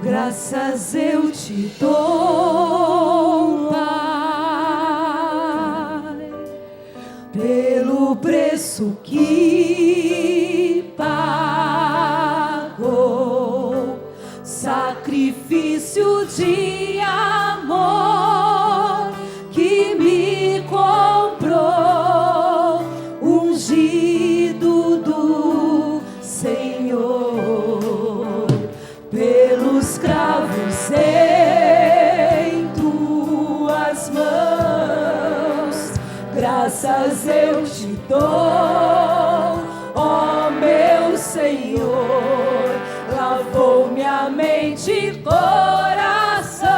Graças eu te dou, Pai, pelo preço que pagou, sacrifício de amor que me comprou, ungido do Senhor, pelos cravos em tuas mãos. Graças eu te dou, ó meu Senhor, lavou minha mente e coração,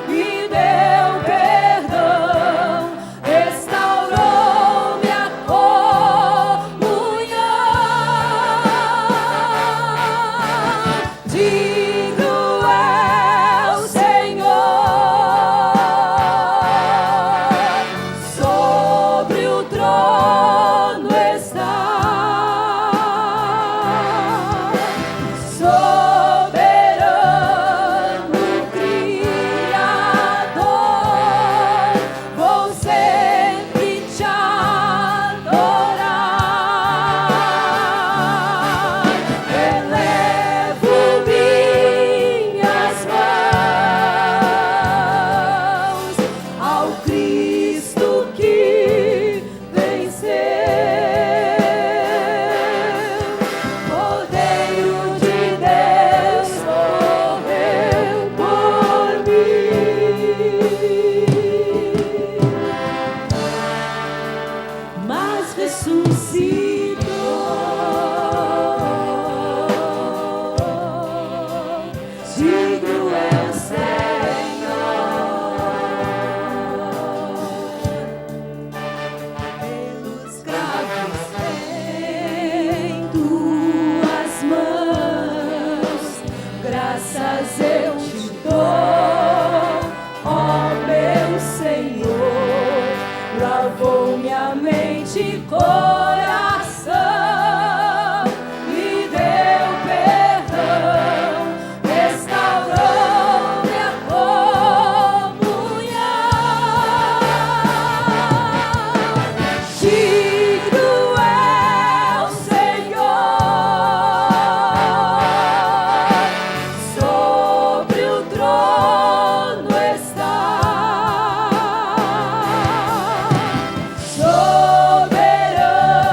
me deu perdão, restaurou minha comunhão. Digno é o Senhor, sobre o trono está, soberano Criador, vou sempre te adorar. Elevo minhas mãos ao Cristo que venceu, Cordeiro de Deus morreu por mim, mas ressuscitou. Digno é o Senhor, pelos cravos em tuas mãos. Graças eu te dou, ó meu Senhor, lavou minha mente e coração, me deu perdão, restaurou minha comunhão. Digno é o Senhor, sobre o trono está, soberano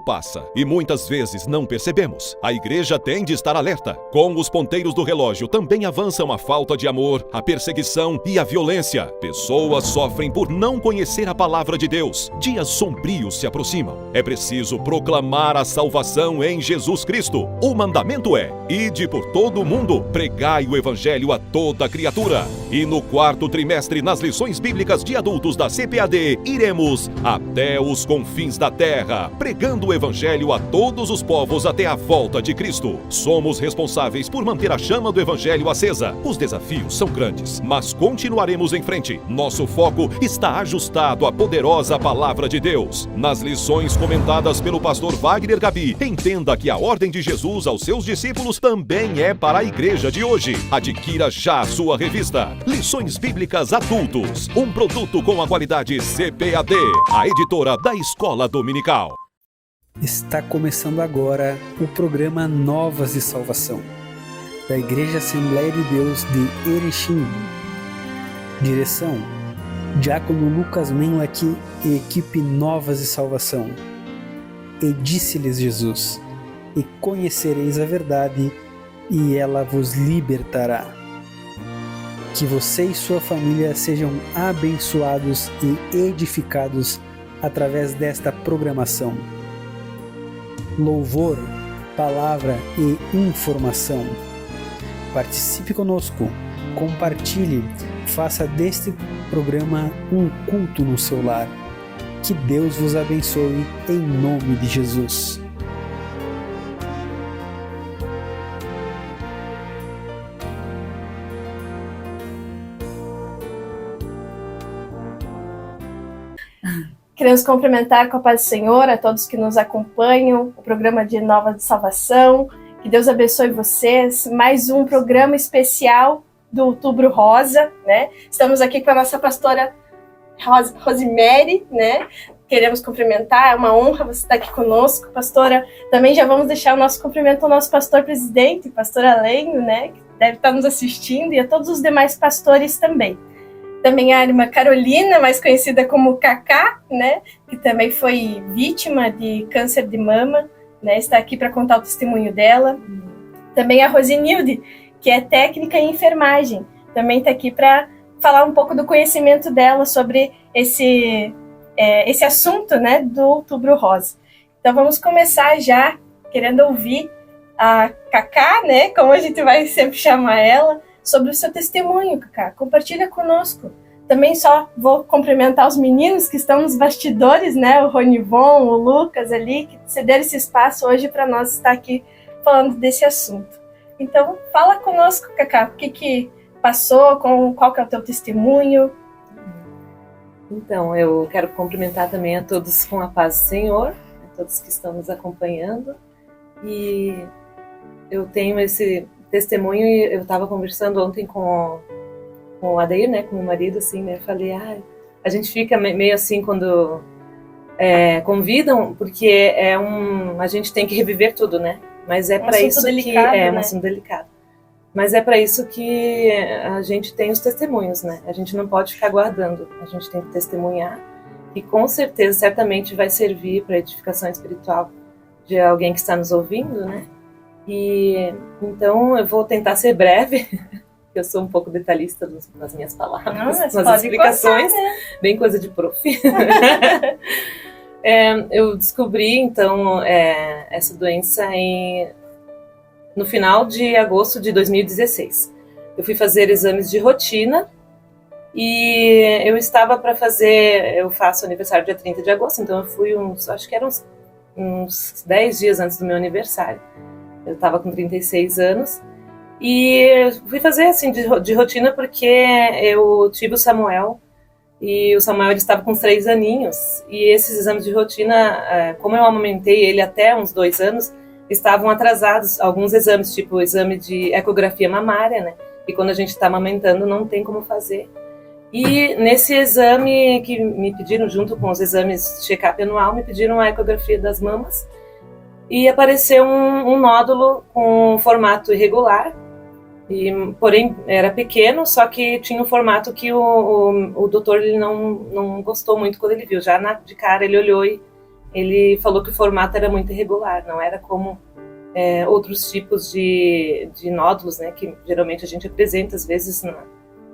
tempo passa e muitas vezes não percebemos. A igreja tem de estar alerta. Com os ponteiros do relógio também avançam a falta de amor, a perseguição e a violência. Pessoas sofrem por não conhecer a palavra de Deus. Dias sombrios se aproximam. É preciso proclamar a salvação em Jesus Cristo. O mandamento é: ide por todo o mundo, pregai o evangelho a toda criatura. E no quarto trimestre, nas lições bíblicas de adultos da CPAD, iremos até os confins da terra, pregando o evangelho a todos os povos até a volta de Cristo. Somos responsáveis por manter a chama do evangelho acesa. Os desafios são grandes, mas continuaremos em frente. Nosso foco está ajustado à poderosa palavra de Deus. Nas lições comentadas pelo pastor Wagner Gabi, entenda que a ordem de Jesus aos seus discípulos também é para a igreja de hoje. Adquira já a sua revista Lições Bíblicas Adultos, um produto com a qualidade CPAD, a editora da Escola Dominical. Está começando agora o programa Novas de Salvação, da Igreja Assembleia de Deus de Erechim. Direção: Diácono Lucas Menlach e equipe Novas de Salvação. E disse-lhes Jesus: e conhecereis a verdade, e ela vos libertará. Que você e sua família sejam abençoados e edificados através desta programação. Louvor, palavra e informação. Participe conosco, compartilhe, faça deste programa um culto no seu lar. Que Deus vos abençoe em nome de Jesus. Queremos cumprimentar com a paz do Senhor a todos que nos acompanham, o programa de Novas de Salvação. Que Deus abençoe vocês. Mais um programa especial do Outubro Rosa, né? Estamos aqui com a nossa pastora Rosemary, né? Queremos cumprimentar, é uma honra você estar aqui conosco, pastora. Também já vamos deixar o nosso cumprimento ao nosso pastor presidente, pastor Alênio, né? Que deve estar nos assistindo, e a todos os demais pastores também. Também a irmã Carolina, mais conhecida como Cacá, né, que também foi vítima de câncer de mama, né, está aqui para contar o testemunho dela. Também a Rosinilde, que é técnica em enfermagem, também está aqui para falar um pouco do conhecimento dela sobre esse assunto, né, do Outubro Rosa. Então vamos começar já querendo ouvir a Cacá, né, como a gente vai sempre chamar ela, sobre o seu testemunho, Cacá. Compartilha conosco. Também só vou cumprimentar os meninos que estão nos bastidores, né? O Ronivon, o Lucas ali, que cederam esse espaço hoje para nós estar aqui falando desse assunto. Então, fala conosco, Cacá, o que passou, qual que é o teu testemunho? Então, eu quero cumprimentar também a todos com a paz do Senhor, a todos que estão nos acompanhando. E eu tenho esse testemunho, e eu estava conversando ontem com o Adair, né, com o meu marido, assim, né, eu falei, a gente fica meio assim quando convidam, porque a gente tem que reviver tudo, né, mas é para isso delicado, que é um assunto delicado, mas é para isso que a gente tem os testemunhos, né, a gente não pode ficar guardando, a gente tem que testemunhar, e com certeza, certamente vai servir para edificação espiritual de alguém que está nos ouvindo, né. E então eu vou tentar ser breve, eu sou um pouco detalhista nas minhas palavras, nas explicações, contar, né? Bem coisa de prof. Eu descobri então essa doença no final de agosto de 2016. Eu fui fazer exames de rotina e eu estava para fazer, eu faço aniversário dia 30 de agosto, então eu fui acho que eram uns 10 dias antes do meu aniversário. Eu estava com 36 anos e fui fazer assim de rotina porque eu tive o Samuel e o Samuel ele estava com 3 aninhos e esses exames de rotina, como eu amamentei ele até uns 2 anos, estavam atrasados. Alguns exames, tipo o exame de ecografia mamária, né? E quando a gente está amamentando não tem como fazer. E nesse exame que me pediram, junto com os exames de check-up anual, me pediram a ecografia das mamas. E apareceu um nódulo com formato irregular, porém era pequeno, só que tinha um formato que o doutor ele não gostou muito quando ele viu. Já de cara ele olhou e ele falou que o formato era muito irregular, não era como outros tipos de nódulos, né, que geralmente a gente apresenta às vezes,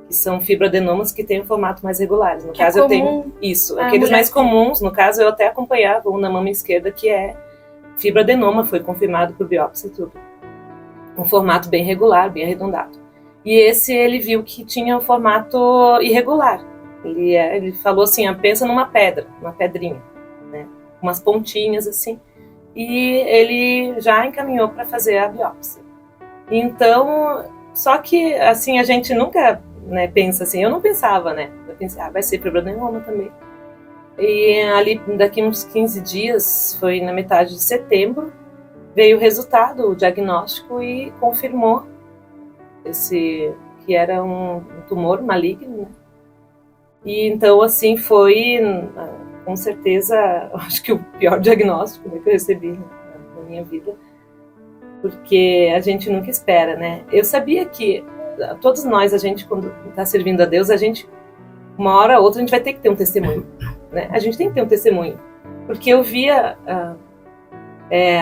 que são fibroadenomas que têm um formato mais regulares. No caso, eu tenho isso, aqueles mais comuns. No caso, eu até acompanhava um na mama esquerda que é fibroadenoma, foi confirmado por biópsia e tudo. Um formato bem regular, bem arredondado. E esse ele viu que tinha um formato irregular. Ele falou assim, pensa numa pedra, uma pedrinha, né, umas pontinhas assim. E ele já encaminhou para fazer a biópsia. Então, só que assim a gente nunca, né, pensa assim. Eu não pensava, né? Eu pensei, vai ser fibroadenoma também. E ali daqui uns 15 dias, foi na metade de setembro, veio o resultado, o diagnóstico e confirmou que era um tumor maligno, né? E então assim foi, com certeza, acho que o pior diagnóstico, né, que eu recebi na minha vida, porque a gente nunca espera, né? Eu sabia que todos nós, a gente quando está servindo a Deus, a gente, uma hora ou outra, a gente vai ter que ter um testemunho, né? A gente tem que ter um testemunho, porque eu via,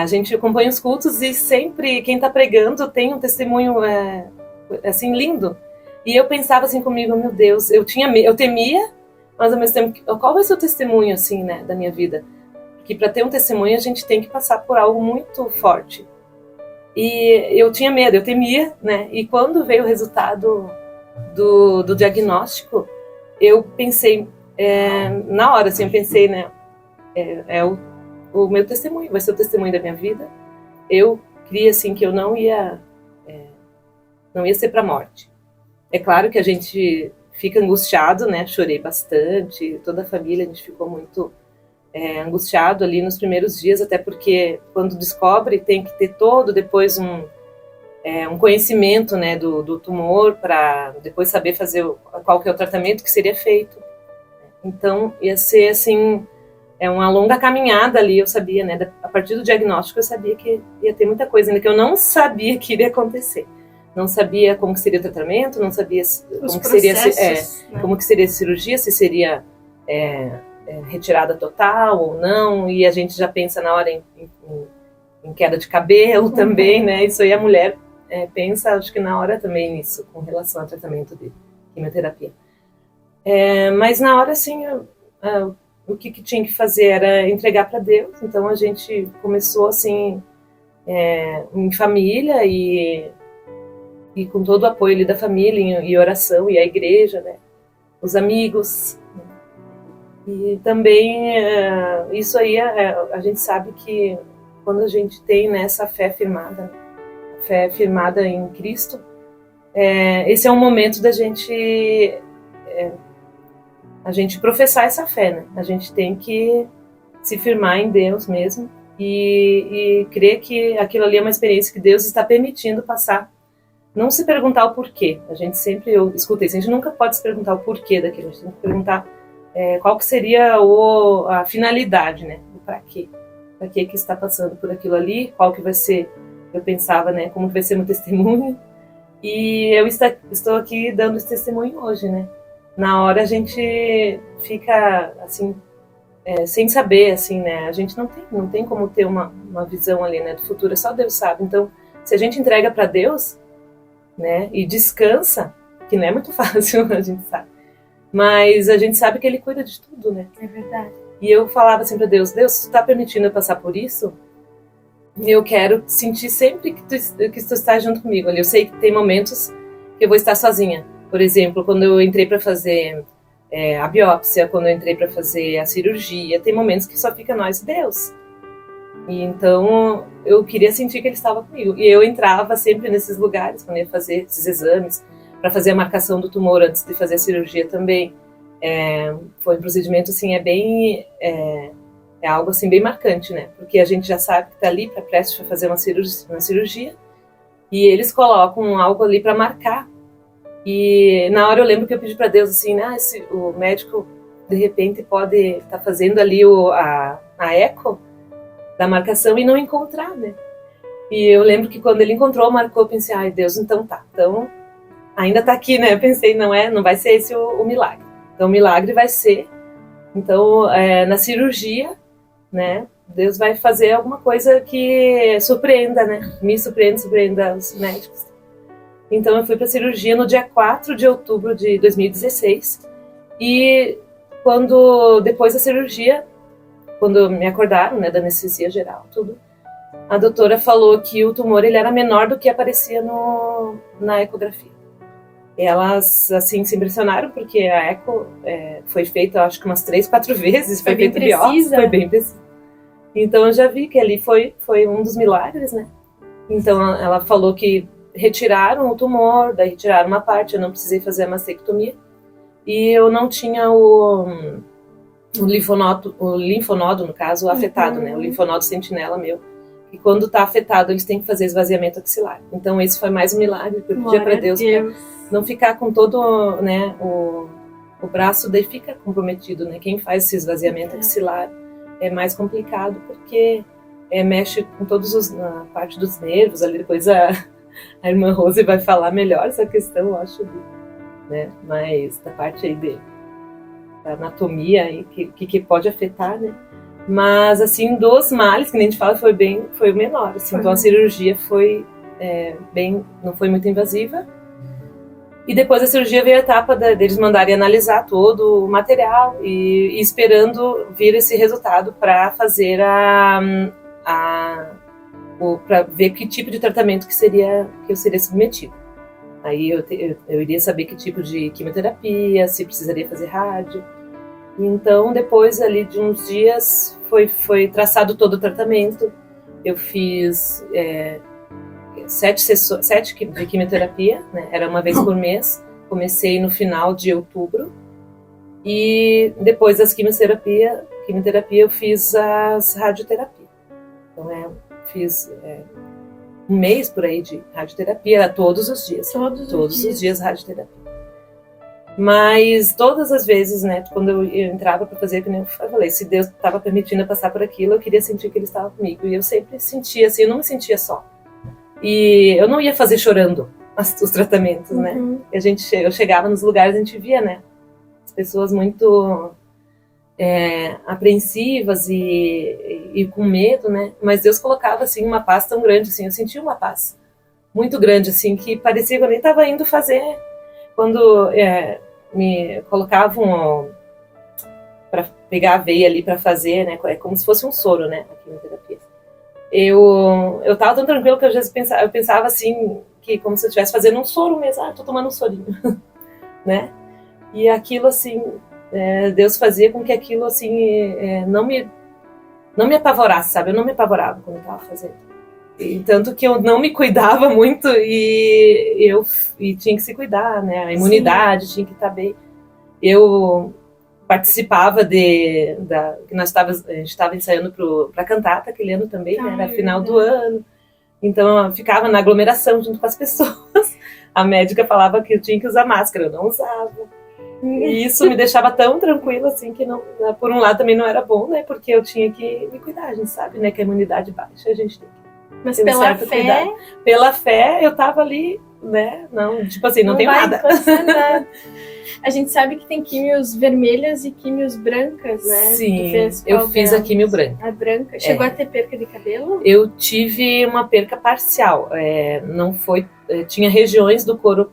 a gente acompanha os cultos e sempre quem está pregando tem um testemunho assim lindo. E eu pensava assim comigo, meu Deus, eu temia, mas ao mesmo tempo, qual vai ser o testemunho assim, né, da minha vida? Porque para ter um testemunho a gente tem que passar por algo muito forte. E eu tinha medo, eu temia, né? E quando veio o resultado do diagnóstico, eu pensei, na hora assim, eu pensei, né, o meu testemunho, vai ser o testemunho da minha vida. Eu queria assim que eu não ia ser para a morte. É claro que a gente fica angustiado, né? Chorei bastante, toda a família, a gente ficou muito angustiado ali nos primeiros dias, até porque quando descobre tem que ter depois um conhecimento, né, do tumor, para depois saber fazer qual que é o tratamento que seria feito. Então ia ser assim, uma longa caminhada ali, eu sabia, né? A partir do diagnóstico eu sabia que ia ter muita coisa ainda que eu não sabia que iria acontecer. Não sabia como que seria o tratamento, não sabia como que seria, né? Como que seria a cirurgia, se seria retirada total ou não, e a gente já pensa na hora em queda de cabelo também, né? Isso aí a mulher pensa, acho que na hora também nisso, com relação ao tratamento de quimioterapia. Mas na hora, assim, o que tinha que fazer era entregar para Deus. Então a gente começou assim, em família e com todo o apoio ali da família, e oração, e a igreja, né? Os amigos. E também, isso aí, a gente sabe que quando a gente tem, né, essa fé firmada em Cristo, esse é um momento da gente, a gente professar essa fé, né? A gente tem que se firmar em Deus mesmo e crer que aquilo ali é uma experiência que Deus está permitindo passar. Não se perguntar o porquê. Eu escutei isso, a gente nunca pode se perguntar o porquê daquilo, a gente tem que perguntar qual que seria a finalidade, né? Para quê? Para que está passando por aquilo ali? Qual que vai ser, eu pensava, né? Como vai ser meu testemunho? E eu estou aqui dando esse testemunho hoje, né? Na hora a gente fica, assim, sem saber, assim, né? A gente não tem como ter uma visão ali, né, do futuro, só Deus sabe. Então, se a gente entrega para Deus, né, e descansa, que não é muito fácil, a gente sabe, mas a gente sabe que Ele cuida de tudo, né? É verdade. E eu falava assim para Deus, se tu tá permitindo eu passar por isso, eu quero sentir sempre que tu está junto comigo. Eu sei que tem momentos que eu vou estar sozinha. Por exemplo, quando eu entrei para fazer a biópsia, quando eu entrei para fazer a cirurgia, tem momentos que só fica nós e Deus. E então eu queria sentir que Ele estava comigo. E eu entrava sempre nesses lugares quando ia fazer esses exames, para fazer a marcação do tumor antes de fazer a cirurgia também. Foi um procedimento assim, é algo assim bem marcante, né? Porque a gente já sabe que está ali prestes a fazer uma cirurgia e eles colocam algo ali para marcar. E na hora eu lembro que eu pedi para Deus assim, o médico de repente pode estar fazendo ali a eco da marcação e não encontrar, né? E eu lembro que quando ele encontrou, marcou, eu pensei, ai Deus, então tá, então ainda tá aqui, né? Eu pensei, não vai ser esse o milagre. Então o milagre vai ser, então, na cirurgia, né? Deus vai fazer alguma coisa que surpreenda, né? Me surpreenda os médicos. Então eu fui para a cirurgia no dia 4 de outubro de 2016 e depois da cirurgia, quando me acordaram, né, da anestesia geral, tudo, a doutora falou que o tumor ele era menor do que aparecia na ecografia. Elas, assim, se impressionaram, porque a eco foi feita, acho que umas 3, 4 vezes. Foi bem feita biópsia, foi bem precisa. Então, eu já vi que ali foi um dos milagres, né? Então, ela falou que retiraram o tumor, daí retiraram uma parte, eu não precisei fazer a mastectomia. E eu não tinha o linfonodo, no caso, afetado, né? O linfonodo sentinela meu. E quando tá afetado, eles têm que fazer esvaziamento axilar. Então, esse foi mais um milagre que eu pedi para Deus, pra não ficar com todo, né, o braço, daí fica comprometido, né? Quem faz esse esvaziamento axilar é mais complicado, porque mexe com a parte dos nervos, ali depois a irmã Rose vai falar melhor essa questão, eu acho, né? Mas da parte aí da anatomia aí, que pode afetar, né? Mas, assim, dos males, que nem a gente fala, foi o menor, assim. Então a cirurgia não foi muito invasiva. E depois da cirurgia veio a etapa deles mandarem analisar todo o material e esperando vir esse resultado para fazer para ver que tipo de tratamento que eu seria submetido. Aí eu iria saber que tipo de quimioterapia, se precisaria fazer rádio. Então, depois ali de uns dias, foi traçado todo o tratamento. Eu fiz 7 de quimioterapia, né? Era uma vez por mês. Comecei no final de outubro. E depois das quimioterapia eu fiz as radioterapias. Então, fiz um mês por aí de radioterapia, era todos os dias. Todos os dias radioterapia. Mas todas as vezes, né, quando eu entrava para fazer, como eu falei, se Deus estava permitindo eu passar por aquilo, eu queria sentir que Ele estava comigo. E eu sempre sentia assim, eu não me sentia só. E eu não ia fazer chorando os tratamentos, né? Eu chegava nos lugares, a gente via, né, as pessoas muito apreensivas e com medo, né? Mas Deus colocava, assim, uma paz tão grande, assim, eu sentia uma paz muito grande, assim, que parecia que eu nem estava indo fazer. Quando me colocavam para pegar a veia ali para fazer, né, é como se fosse um soro, né, a quimioterapia. Eu estava tão tranquila que às vezes eu pensava assim, que como se eu estivesse fazendo um soro mesmo, tô tomando um sorinho, né? E aquilo assim, Deus fazia com que aquilo assim não me apavorasse, sabe? Eu não me apavorava quando eu estava fazendo. E tanto que eu não me cuidava muito e tinha que se cuidar, né? A imunidade tinha que estar bem. Eu participava a gente estava ensaiando para a cantata aquele ano também, né? Era final do ano. Então eu ficava na aglomeração junto com as pessoas. A médica falava que eu tinha que usar máscara, eu não usava. E isso me deixava tão tranquila, assim, que não, por um lado também não era bom, né? Porque eu tinha que me cuidar, a gente sabe, né? Que a imunidade baixa, a gente tem que. Mas pela fé, eu tava ali, né? Não, tipo assim, não tenho nada. A gente sabe que tem químios vermelhas e químios brancas, né? Sim, eu fiz a químio branca. A branca. Chegou a ter perca de cabelo? Eu tive uma perca parcial. Não foi. Tinha regiões do couro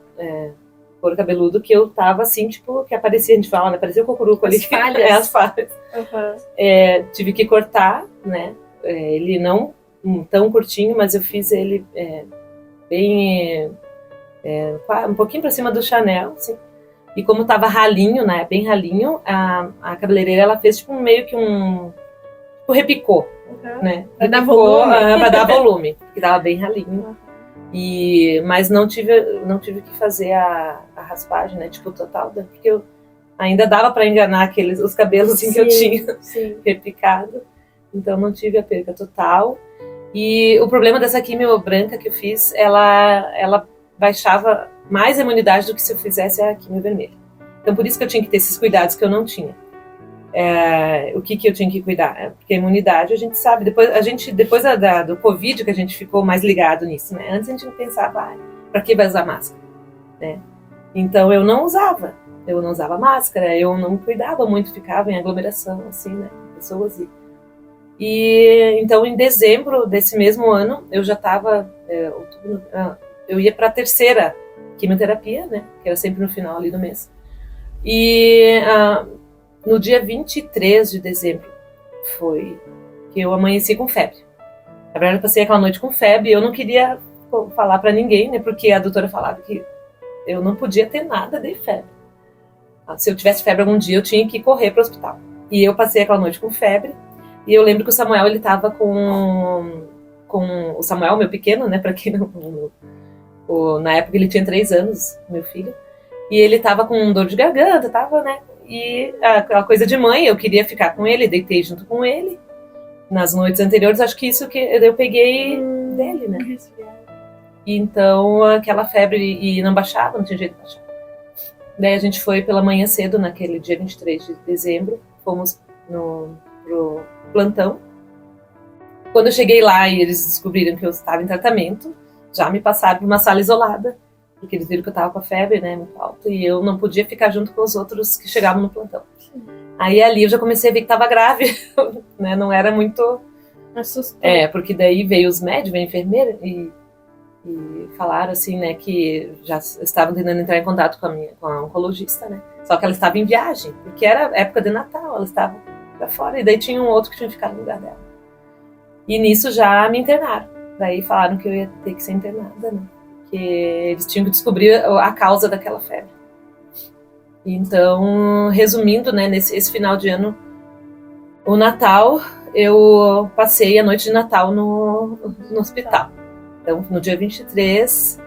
cabeludo que eu tava assim, tipo, que aparecia, a gente fala, né? Parecia o cocuruco ali. As falhas. Tive que cortar, né? Ele não tão curtinho, mas eu fiz ele bem um pouquinho para cima do Chanel, assim. E como tava ralinho, né, bem ralinho, a cabeleireira ela fez tipo meio que tipo, repicou, né? Para dar volume. Para dar volume, porque tava bem ralinho. Mas não tive que fazer a raspagem, né, tipo total, porque eu ainda dava para enganar os cabelos assim, que eu tinha repicado. Então não tive a perca total. E o problema dessa quimio branca que eu fiz, ela baixava mais a imunidade do que se eu fizesse a quimio vermelha. Então por isso que eu tinha que ter esses cuidados que eu não tinha. O que eu tinha que cuidar? Porque a imunidade a gente sabe, depois do Covid que a gente ficou mais ligado nisso, né? Antes a gente não pensava, para que vai usar máscara? Né? Então eu não usava máscara, eu não cuidava muito, ficava em aglomeração, assim, né? Pessoas E então, em dezembro desse mesmo ano, eu já estava, eu ia para a terceira quimioterapia, né? Que era sempre no final ali do mês. E no dia 23 de dezembro foi que eu amanheci com febre. Na verdade, eu passei aquela noite com febre e eu não queria falar para ninguém, né? Porque a doutora falava que eu não podia ter nada de febre. Se eu tivesse febre algum dia, eu tinha que correr para o hospital. E eu passei aquela noite com febre. E eu lembro que o Samuel, ele estava com o Samuel, meu pequeno, né? Para quem não... na época ele tinha 3 anos, meu filho. E ele estava com dor de garganta, tava, né? E aquela coisa de mãe, eu queria ficar com ele, deitei junto com ele. Nas noites anteriores, acho que isso que eu peguei dele, né? E então, aquela febre e não baixava, não tinha jeito de baixar. Daí a gente foi pela manhã cedo, naquele dia 23 de dezembro, fomos pro plantão. Quando eu cheguei lá e eles descobriram que eu estava em tratamento, já me passaram para uma sala isolada, porque eles viram que eu estava com a febre, né, muito alta, e eu não podia ficar junto com os outros que chegavam no plantão. Aí ali eu já comecei a ver que estava grave, né, não era muito... Assustou. Porque daí veio os médicos, veio a enfermeira e falaram assim, né, que já estavam tentando entrar em contato com a oncologista, né, só que ela estava em viagem, porque era época de Natal, ela estava pra fora, e daí tinha um outro que tinha que ficar no lugar dela. E nisso já me internaram. Daí falaram que eu ia ter que ser internada, né? Que eles tinham que descobrir a causa daquela febre. Então, resumindo, né, esse final de ano, o Natal, eu passei a noite de Natal no hospital. Então, no dia 23,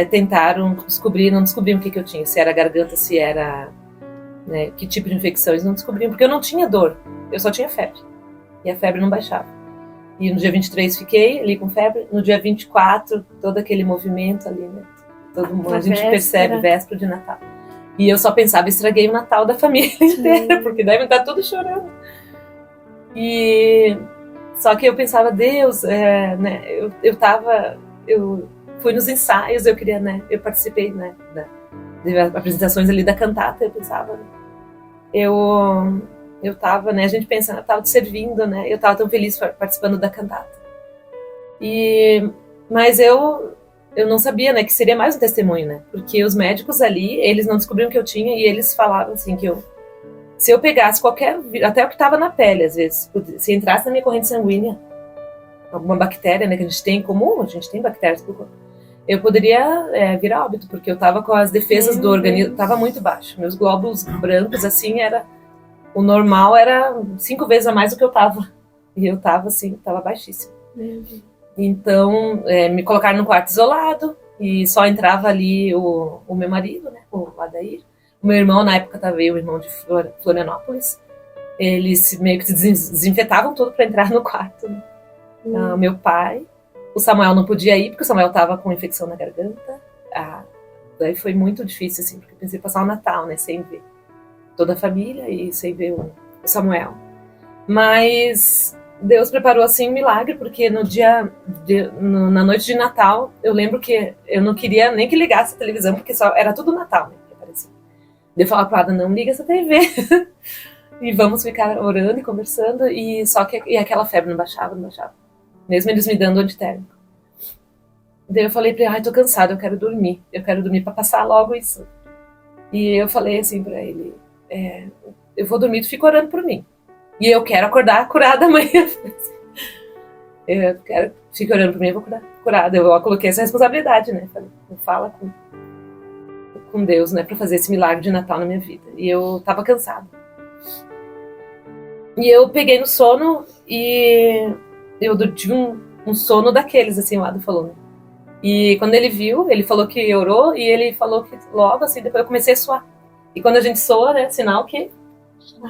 tentaram descobrir, não descobriam o que eu tinha, se era garganta, se era... Né, que tipo de infecção, eles não descobriam, porque eu não tinha dor, eu só tinha febre. E a febre não baixava. E no dia 23 fiquei ali com febre. No dia 24, todo aquele movimento ali, né? Todo mundo, a gente percebe, véspera de Natal. E eu só pensava, estraguei o Natal da família inteira, porque devem estar todos chorando. E só que eu pensava, Deus, né? Eu fui nos ensaios, eu queria, né? Eu participei, né? De apresentações ali da cantata, eu pensava, né, eu tava, né, a gente pensa, eu tava te servindo, né, eu tava tão feliz participando da cantata. Mas eu não sabia, né, que seria mais um testemunho, né, porque os médicos ali, eles não descobriram o que eu tinha e eles falavam assim que se eu pegasse até o que tava na pele, às vezes, se entrasse na minha corrente sanguínea, alguma bactéria, né, que a gente tem em comum, a gente tem bactérias no corpo, eu poderia vir a óbito, porque eu tava com as defesas do organismo, tava muito baixo. Meus glóbulos brancos, assim, o normal era 5 vezes a mais do que eu tava. E eu tava, assim, tava baixíssimo. Então, me colocaram no quarto isolado, e só entrava ali o meu marido, né, o Adair. O meu irmão, na época, veio o irmão de Florianópolis. Eles meio que se desinfetavam tudo para entrar no quarto, né? Meu pai. O Samuel não podia ir, porque o Samuel estava com infecção na garganta. Daí foi muito difícil, assim, porque eu pensei em passar o Natal, né, sem ver toda a família e sem ver o Samuel. Mas Deus preparou, assim, um milagre, porque na noite de Natal, eu lembro que eu não queria nem que ligasse a televisão, porque era tudo Natal, né, que aparecia. Eu falava para ela, não liga essa TV. E vamos ficar orando e conversando, e aquela febre não baixava. Mesmo eles me dando antitérmico. Daí eu falei pra ele, tô cansada, eu quero dormir pra passar logo isso. E eu falei assim pra ele, eu vou dormir, tu fica orando por mim. E eu quero acordar curada amanhã. Eu quero, fica orando por mim, eu vou acordar curada. Eu coloquei essa responsabilidade, né? Falei, fala com Deus, né? Pra fazer esse milagre de Natal na minha vida. E eu tava cansada. E eu peguei no sono e... eu tive um sono daqueles, assim, o Adam falou, né? E quando ele viu, ele falou que orou, e ele falou que logo, assim, depois eu comecei a suar. E quando a gente soa, né, sinal que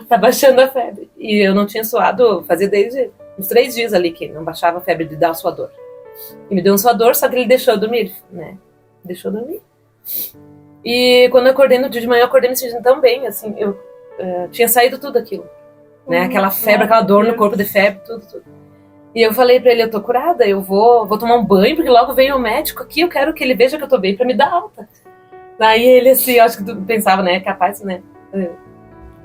tá baixando a febre. E eu não tinha suado, fazia desde uns 3 dias ali que não baixava a febre de dar o suador. E me deu um suador, só que ele deixou eu dormir, né? Deixou eu dormir. E quando eu acordei no dia de manhã, eu acordei me sentindo tão bem, assim, eu tinha saído tudo aquilo. Né? Aquela febre, aquela dor no corpo de febre, tudo. E eu falei pra ele, eu tô curada, eu vou tomar um banho, porque logo veio o médico aqui, eu quero que ele veja que eu tô bem pra me dar alta. Daí ele, assim, eu acho que tu pensava, né, capaz, né,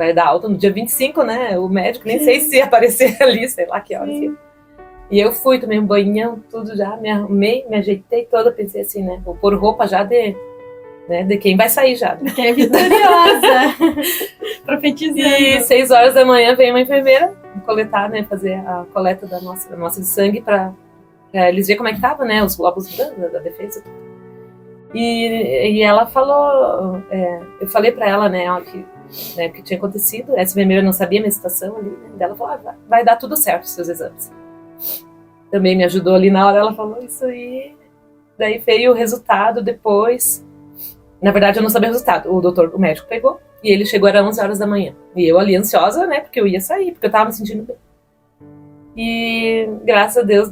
vai dar alta no dia 25, né? O médico, nem sei se ia aparecer ali, sei lá que horas. E eu fui, tomei um banhão, tudo já, me arrumei, me ajeitei toda, pensei assim, né? Vou pôr roupa já de quem vai sair já. Né? Que é vitoriosa. Profetizando. E 6 horas da manhã veio uma enfermeira coletar, né? Fazer a coleta da nossa de sangue pra eles verem como é que tava, né? Os glóbulos brancos da defesa. E ela falou, eu falei pra ela, né, ó, que tinha acontecido. Essa enfermeira não sabia a minha situação ali, né? Ela falou, vai dar tudo certo os seus exames. Também me ajudou ali na hora, ela falou isso aí. Daí veio o resultado depois. Na verdade, eu não sabia o resultado. O médico pegou e ele chegou, era 11 horas da manhã. E eu ali ansiosa, né, porque eu ia sair, porque eu tava me sentindo bem. E graças a Deus,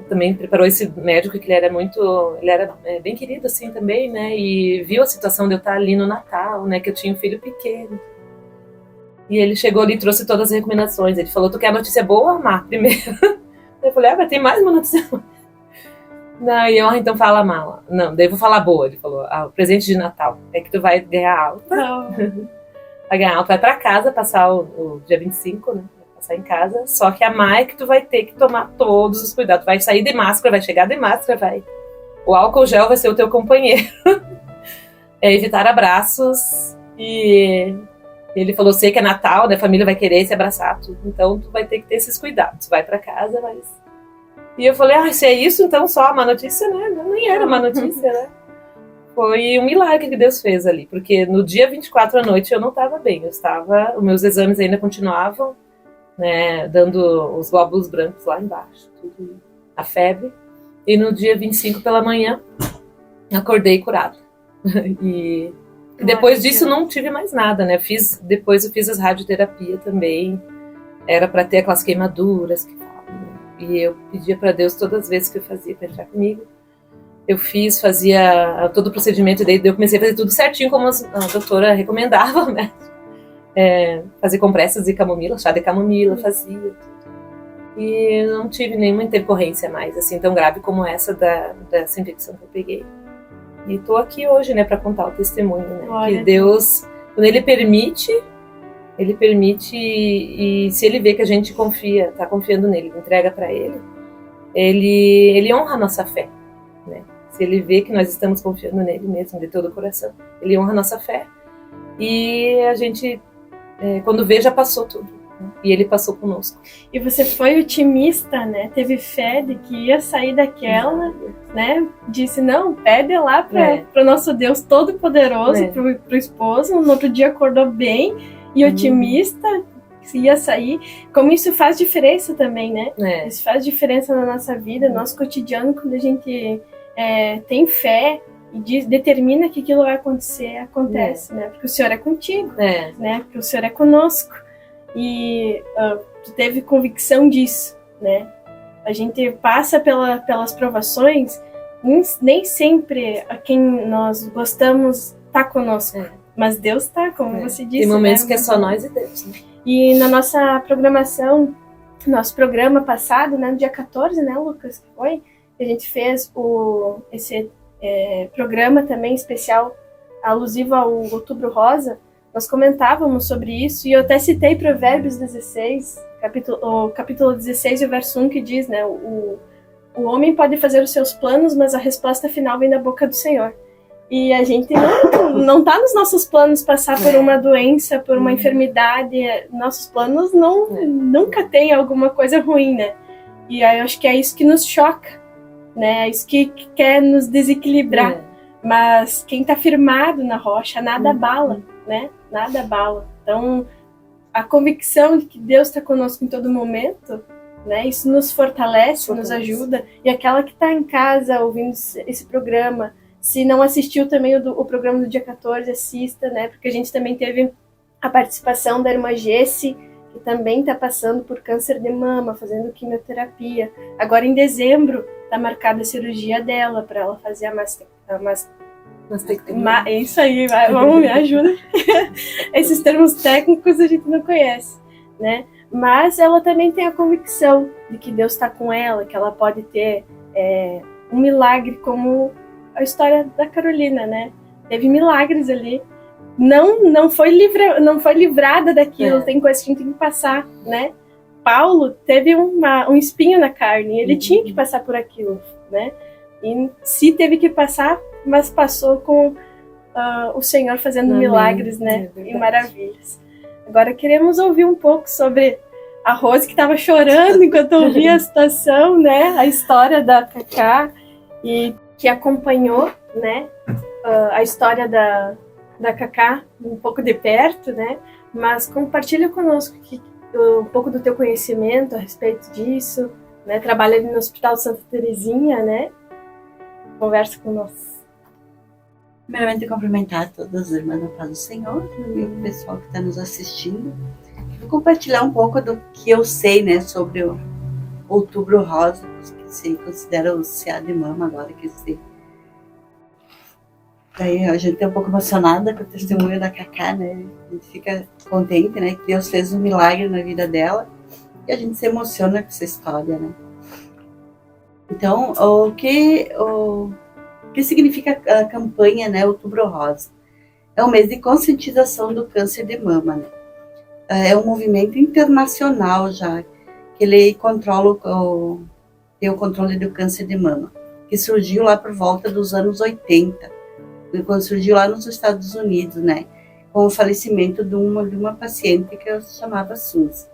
também preparou esse médico, que ele era bem querido assim também, né, e viu a situação de eu estar ali no Natal, né, que eu tinha um filho pequeno. E ele chegou ali e trouxe todas as recomendações. Ele falou, tu quer notícia boa, Mar, primeiro? Eu falei, mas tem mais uma notícia boa. Não, e eu, então fala mal. Não, daí eu vou falar boa. Ele falou, o presente de Natal é que tu vai ganhar alta. Vai ganhar alta, vai pra casa, passar o dia 25, né? Passar em casa. Só que a mais que tu vai ter que tomar todos os cuidados. Vai sair de máscara, vai chegar de máscara, o álcool gel vai ser o teu companheiro. Evitar abraços. E ele falou, sei que é Natal, né? A família vai querer se abraçar, tudo. Então tu vai ter que ter esses cuidados. Vai pra casa, mas... E eu falei, se é isso, então só uma notícia, né? Nem era uma notícia, né? Foi um milagre que Deus fez ali, porque no dia 24 à noite eu não estava bem, os meus exames ainda continuavam, né, dando os glóbulos brancos lá embaixo, tudo, a febre, e no dia 25 pela manhã, acordei curada. E depois disso não tive mais nada, né? Depois eu fiz as radioterapia também, era para ter aquelas queimaduras que falam, né? E eu pedia para Deus todas as vezes que eu fazia para entrar comigo. Eu fazia todo o procedimento, daí eu comecei a fazer tudo certinho, como a doutora recomendava, né? Fazer compressas de camomila, chá de camomila, fazia tudo. E não tive nenhuma intercorrência mais, assim, tão grave como essa dessa infecção que eu peguei. E tô aqui hoje, né, para contar o testemunho, né? Olha. Que Deus, quando Ele permite, e se Ele vê que a gente confia, tá confiando nele, entrega para Ele honra a nossa fé, né? Se Ele vê que nós estamos confiando nele mesmo, de todo o coração, Ele honra a nossa fé. E a gente, quando vê, já passou tudo, né? E Ele passou conosco. E você foi otimista, né? Teve fé de que ia sair daquela, né? Disse, não, pede lá para o nosso Deus Todo-Poderoso, pro esposo. No outro dia acordou bem e otimista, que ia sair. Como isso faz diferença também, né? Isso faz diferença na nossa vida, no nosso cotidiano, quando a gente tem fé e determina que aquilo vai acontecer, acontece, né? Porque o Senhor é contigo, né? Porque o Senhor é conosco. E tu teve convicção disso, né? A gente passa pelas provações, nem sempre a quem nós gostamos tá conosco, mas Deus tá, como você disse. Tem momentos, né, que é só Mas nós e Deus, né? E na nossa programação, nosso programa passado, né, no dia 14, né, Lucas, que foi, a gente fez esse programa também especial alusivo ao Outubro Rosa. Nós comentávamos sobre isso, e eu até citei Provérbios 16, capítulo 16, o verso 1, que diz, né, o homem pode fazer os seus planos, mas a resposta final vem da boca do Senhor. E a gente não tá nos nossos planos passar por uma doença, por uma enfermidade. Nossos planos nunca tem alguma coisa ruim, né? E aí eu acho que é isso que nos choca, né? É isso que quer nos desequilibrar. Mas quem tá firmado na rocha, nada abala, né? Nada abala. Então, a convicção de que Deus está conosco em todo momento, né? Isso nos fortalece, nos ajuda. E aquela que tá em casa ouvindo esse programa, se não assistiu também o programa do dia 14, assista, né? Porque a gente também teve a participação da irmã Jessie, que também está passando por câncer de mama, fazendo quimioterapia. Agora, em dezembro, está marcada a cirurgia dela, para ela fazer a mastectomia. É isso aí, vamos, me ajuda. Esses termos técnicos a gente não conhece, né? Mas ela também tem a convicção de que Deus está com ela, que ela pode ter um milagre como a história da Carolina, né? Teve milagres ali, não foi livrada daquilo, tem coisas que a gente tem que passar, né? Paulo teve um espinho na carne, ele tinha que passar por aquilo, né? E se teve que passar, mas passou com o Senhor fazendo milagres, né? E maravilhas. Agora queremos ouvir um pouco sobre a Rose, que estava chorando enquanto ouvia a situação, né? A história da Cacá, e que acompanhou, né? A história da Cacá um pouco de perto, né? Mas compartilha conosco um pouco do teu conhecimento a respeito disso, né? Trabalha ali no Hospital Santa Terezinha, né? Conversa conosco. Primeiramente, cumprimentar todas as irmãs na paz do Senhor e o pessoal que está nos assistindo. Vou compartilhar um pouco do que eu sei, né, sobre o Outubro Rosa, que se considera o CA de mama agora, que se... Daí a gente é um pouco emocionada com o testemunho da Cacá, né? A gente fica contente, né, que Deus fez um milagre na vida dela e a gente se emociona com essa história, né? Então, o que significa a campanha, né, Outubro Rosa? É um mês de conscientização do câncer de mama, né? É um movimento internacional já, que ele tem o controle do câncer de mama, que surgiu lá por volta dos anos 80, quando surgiu lá nos Estados Unidos, né, com o falecimento de uma paciente que eu chamava Suzy.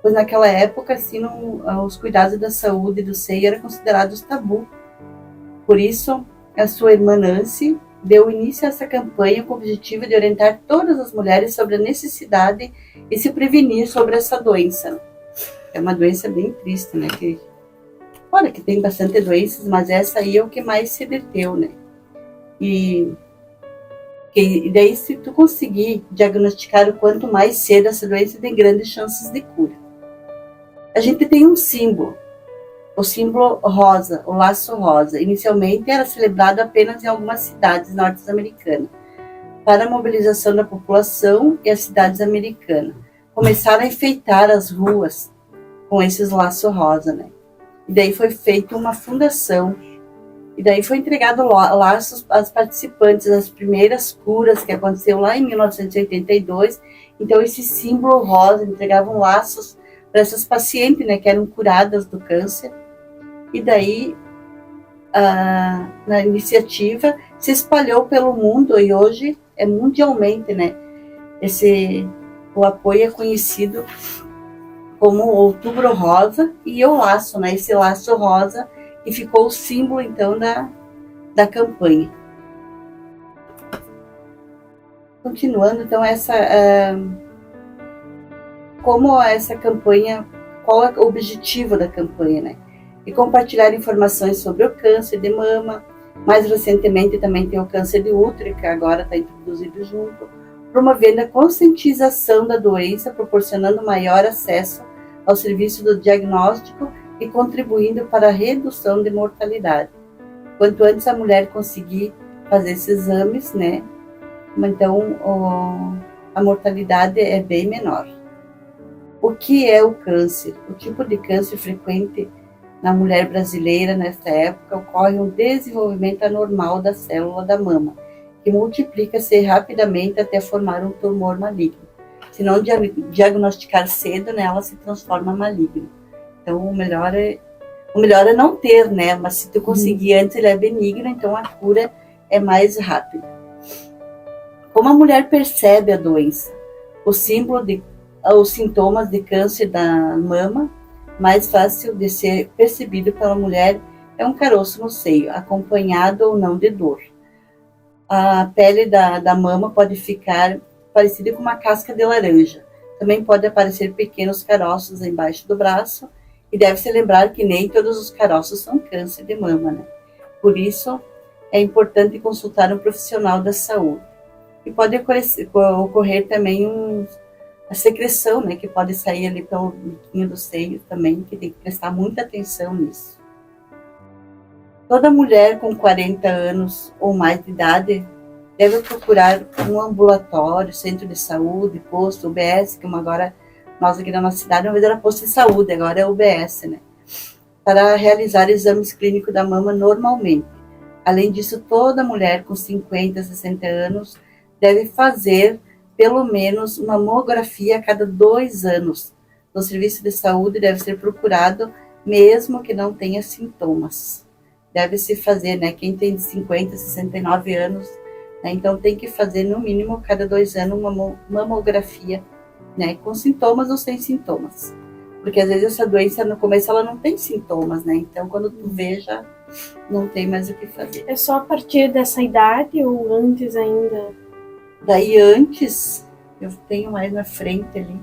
Pois naquela época, assim, os cuidados da saúde do seio eram considerados tabu. Por isso, a sua irmã Nancy deu início a essa campanha com o objetivo de orientar todas as mulheres sobre a necessidade e se prevenir sobre essa doença. É uma doença bem triste, né? Olha, que tem bastante doenças, mas essa aí é o que mais se deteu, né? E daí, se tu conseguir diagnosticar o quanto mais cedo essa doença, tem grandes chances de cura. A gente tem um símbolo. O símbolo rosa, o laço rosa, inicialmente era celebrado apenas em algumas cidades norte-americanas. Para a mobilização da população e as cidades americanas, começaram a enfeitar as ruas com esses laços rosa, né? E daí foi feita uma fundação, e daí foi entregado laços às participantes das primeiras curas que aconteceu lá em 1982. Então esse símbolo rosa entregavam laços para essas pacientes, né, que eram curadas do câncer. E daí, na iniciativa, se espalhou pelo mundo e hoje é mundialmente, né? O apoio é conhecido como Outubro Rosa e o laço, né? Esse laço rosa que ficou o símbolo, então, da campanha. Continuando, então, como essa campanha, qual é o objetivo da campanha, né? E compartilhar informações sobre o câncer de mama. Mais recentemente também tem o câncer de útero, que agora está introduzido junto, promovendo a conscientização da doença, proporcionando maior acesso ao serviço do diagnóstico e contribuindo para a redução de mortalidade. Quanto antes a mulher conseguir fazer esses exames, né, então a mortalidade é bem menor. O que é o câncer? O tipo de câncer frequente na mulher brasileira, nesta época, ocorre um desenvolvimento anormal da célula da mama, que multiplica-se rapidamente até formar um tumor maligno. Se não diagnosticar cedo, né, ela se transforma maligna. Então, o melhor é não ter, né, mas se tu conseguir antes, ele é benigno, então a cura é mais rápida. Como a mulher percebe a doença? Os sintomas de câncer da mama, mais fácil de ser percebido pela mulher, é um caroço no seio, acompanhado ou não de dor. A pele da mama pode ficar parecida com uma casca de laranja. Também pode aparecer pequenos caroços embaixo do braço, e deve-se lembrar que nem todos os caroços são câncer de mama, né? Por isso, é importante consultar um profissional da saúde. E pode ocorrer também a secreção, né, que pode sair ali pelo biquinho do seio também, que tem que prestar muita atenção nisso. Toda mulher com 40 anos ou mais de idade deve procurar um ambulatório, centro de saúde, posto, UBS, que agora nós aqui na nossa cidade, uma vez era posto de saúde, agora é UBS, né, para realizar exames clínicos da mama normalmente. Além disso, toda mulher com 50, 60 anos deve fazer pelo menos uma mamografia a cada 2 anos. No serviço de saúde deve ser procurado, mesmo que não tenha sintomas. Deve-se fazer, né? Quem tem de 50, 69 anos, né, então tem que fazer no mínimo cada 2 anos uma mamografia, né? Com sintomas ou sem sintomas. Porque às vezes essa doença no começo ela não tem sintomas, né? Então quando tu vê já não tem mais o que fazer. É só a partir dessa idade ou antes ainda? Daí antes, eu tenho mais na frente ali.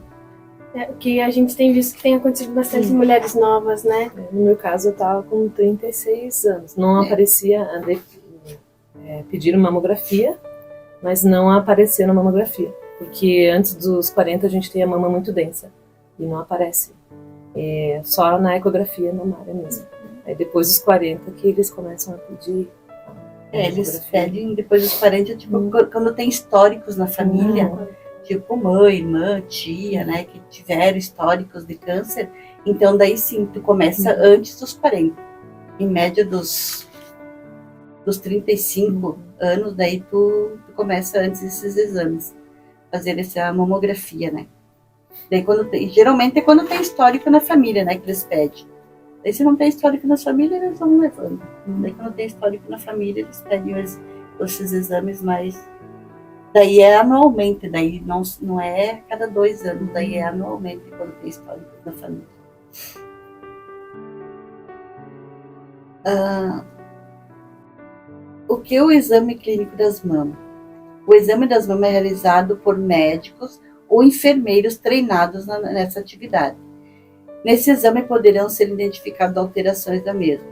Que a gente tem visto que tem acontecido bastante em mulheres novas, né? No meu caso, eu estava com 36 anos. Não aparecia, pediram mamografia, mas não apareceu na mamografia. Porque antes dos 40 a gente tem a mama muito densa e não aparece. Só na ecografia mamária mesmo. Aí depois dos 40 que eles começam a pedir. Eles pedem depois dos 40, tipo, quando tem históricos na família, tipo mãe, irmã, tia, né, que tiveram históricos de câncer, então daí sim, tu começa antes dos 40. Em média dos 35 anos, daí tu começa antes desses exames, fazer essa mamografia, né. Daí geralmente é quando tem histórico na família, né, que eles pedem. Daí se não tem histórico na família, eles vão levando. Daí quando tem histórico na família, eles pedem esses exames mais... Daí é anualmente, daí não é cada 2 anos, daí é anualmente quando tem histórico na família. O que é o exame clínico das mamas? O exame das mamas é realizado por médicos ou enfermeiros treinados nessa atividade. Nesse exame poderão ser identificadas alterações da mesma.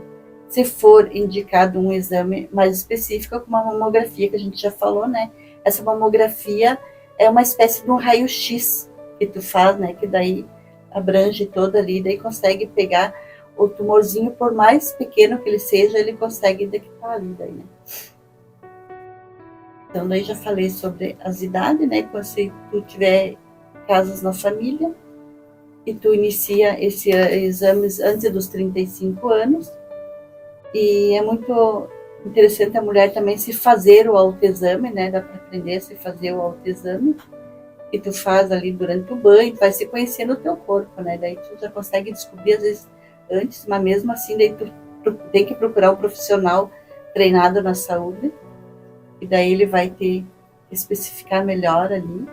Se for indicado um exame mais específico, como a mamografia, que a gente já falou, né? Essa mamografia é uma espécie de um raio-x que tu faz, né? Que daí abrange todo ali, daí consegue pegar o tumorzinho, por mais pequeno que ele seja, ele consegue detectar ali, daí, né? Então, daí já falei sobre as idades, né? Quando se tu tiver casos na família, e tu inicia esses exames antes dos 35 anos. E é muito interessante a mulher também se fazer o autoexame, né? Dá para aprender a se fazer o autoexame. E tu faz ali durante o banho, tu vai se conhecendo o teu corpo, né? Daí tu já consegue descobrir, às vezes, antes, mas mesmo assim, daí tu tem que procurar um profissional treinado na saúde. E daí ele vai te especificar melhor ali.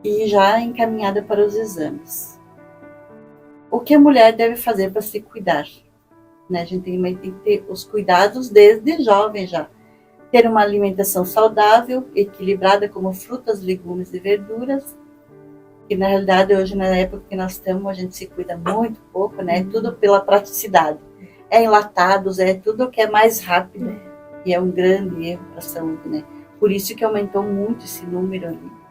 E já encaminhada para os exames. O que a mulher deve fazer para se cuidar? Né? A gente tem que ter os cuidados desde jovem já. Ter uma alimentação saudável, equilibrada, como frutas, legumes e verduras. Que na realidade hoje, na época que nós estamos, a gente se cuida muito pouco, né? Tudo pela praticidade. É enlatados, é tudo que é mais rápido. E é um grande erro para a saúde, né? Por isso que aumentou muito esse número ali.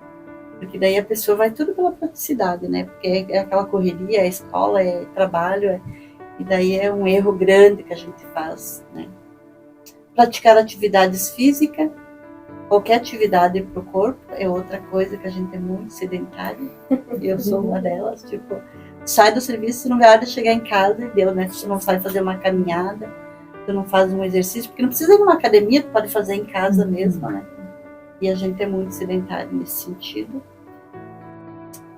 Porque daí a pessoa vai tudo pela praticidade, né? Porque é aquela correria, é escola, é trabalho, e daí é um erro grande que a gente faz, né? Praticar atividades físicas, qualquer atividade para o corpo, é outra coisa que a gente é muito sedentário. Eu sou uma delas, tipo, sai do serviço, não vai hora de chegar em casa e deu, né? Tu não sai fazer uma caminhada, tu não faz um exercício, porque não precisa ir numa academia, tu pode fazer em casa mesmo, né? E a gente é muito sedentário nesse sentido.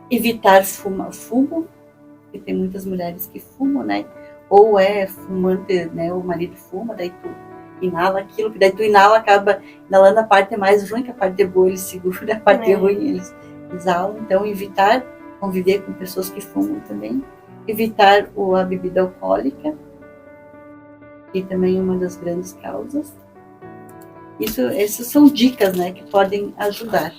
Evitar fumo, porque tem muitas mulheres que fumam, né? Ou é fumante, né? O marido fuma, daí tu inala aquilo, que daí tu inala, acaba inalando a parte mais ruim, que a parte boa eles seguram, a parte ruim eles exalam. Então, evitar conviver com pessoas que fumam também. Evitar a bebida alcoólica, que também é uma das grandes causas. Essas são dicas, né, que podem ajudar.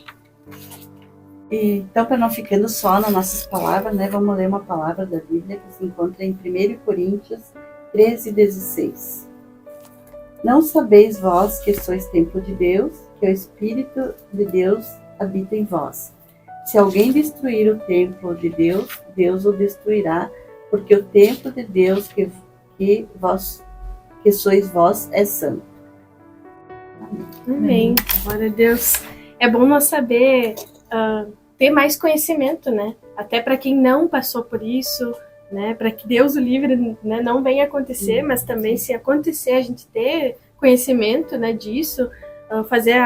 Então, para não ficando só nas nossas palavras, né, vamos ler uma palavra da Bíblia que se encontra em 1 Coríntios 13:16. Não sabeis vós que sois templo de Deus, que o Espírito de Deus habita em vós. Se alguém destruir o templo de Deus, Deus o destruirá, porque o templo de Deus que sois vós é santo. Amém. Glória a Deus. É bom nós saber ter mais conhecimento, né? Até para quem não passou por isso, né? Para que Deus o livre, né? Não venha acontecer, mas também se acontecer a gente ter conhecimento, né? Disso, fazer